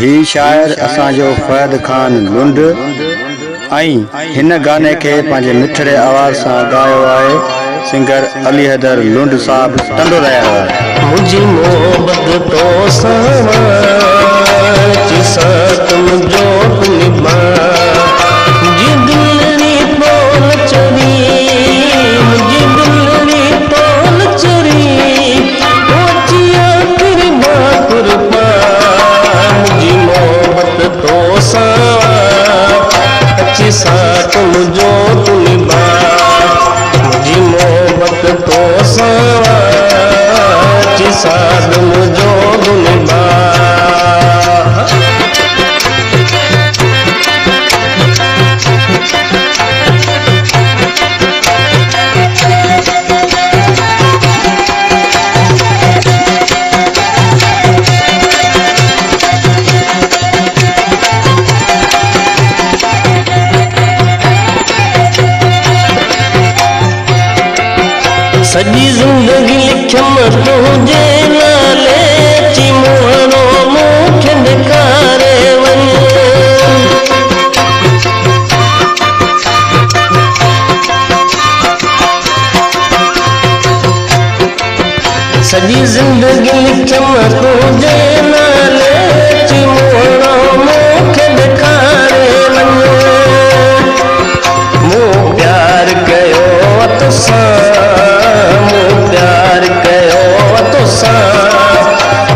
ही शायर असांजो फैद खान लुंड हिन गाने के पंहिंजे मिठड़े आवाज़ सां गायो आहे सिंगर अली हैदर लुंड साहब टंडो रहिया हुआ। मुझी मोहब्बत तो तुम जो निभा जी दिलनी पोल चोरी मुझी दिलनी पोल चोरी ओचिया फिर बाकुर पा मुझी मोहब्बत तो अच्छी सा तुम जो निभा मुझी मोहब्बत तो अच्छी सा तुम जो निभा सजी जिंदगी लिखम तुझे नाले चिमोनो मुख ॾेखारे वञ सजी जिंदगी लिखम तुझे नाले चिमोनो मुख ॾेखारे वञ मूं प्यार कयो तोसां प्यार कयो तोसां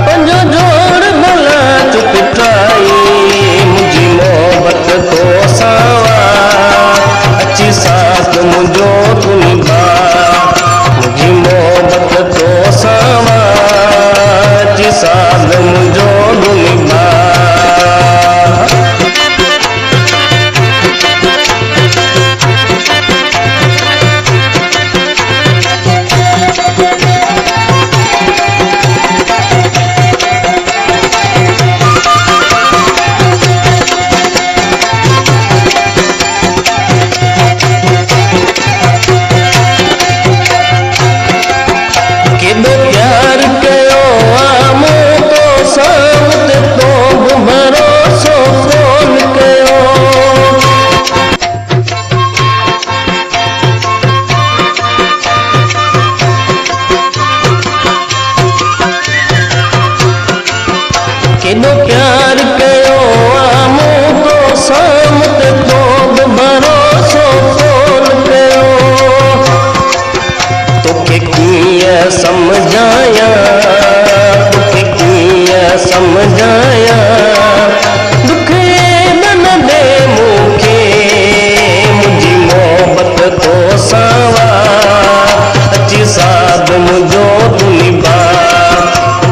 पंहिंजो जोड़ भला चुपिटाई मुंहिंजी मोहब्बत तोसां अची साथ मुंहिंजो तू निभा मुंहिंजी मोहब्बत तोसां अची साथ मुंहिंजो तू निभा केॾो प्यार कयो मूं तोसां मूंखे तो भरोसो कोन कयो तोखे कीअं सम्झायां तोखे कीअं सम्झायां दुख न ॾे मूंखे मुंहिंजी मोहब्बत तोसां अची साथ मुंहिंजो तू निभा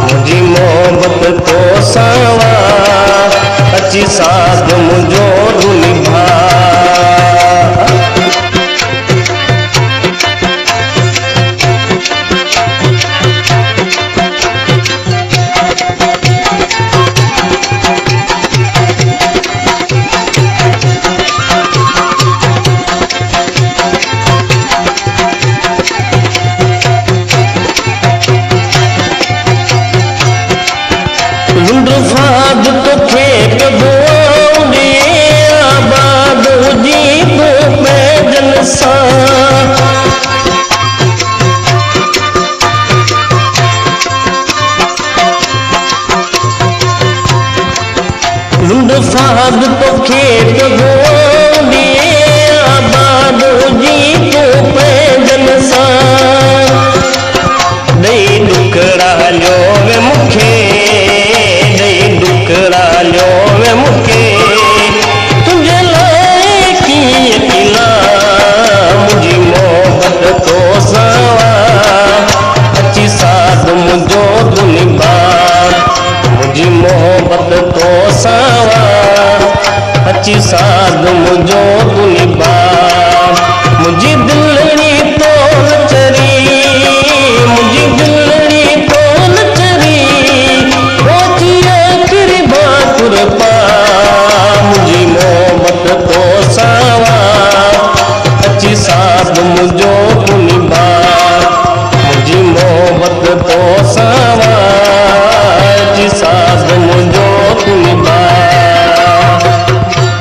मुंहिंजी मोहब्बत तोसां अची साथ मुंहिंजो तू निभा लुंड फाद तोखे कबो आबाद हुजी तो पैदल सां लुंड फाद तोखे कबो आबाद हुजी तो पैदल सां ॾेई ॾुकड़ा हलियो वे मूंखे ॾुकड़ालियो वे मूंखे तुंहिंजे लाइ कीअं किला मुंहिंजी मोहब्बत तोसां अची साथ मुंहिंजो तू निभा मुंहिंजी मोहब्बत तोसां अची साथ मुंहिंजो तू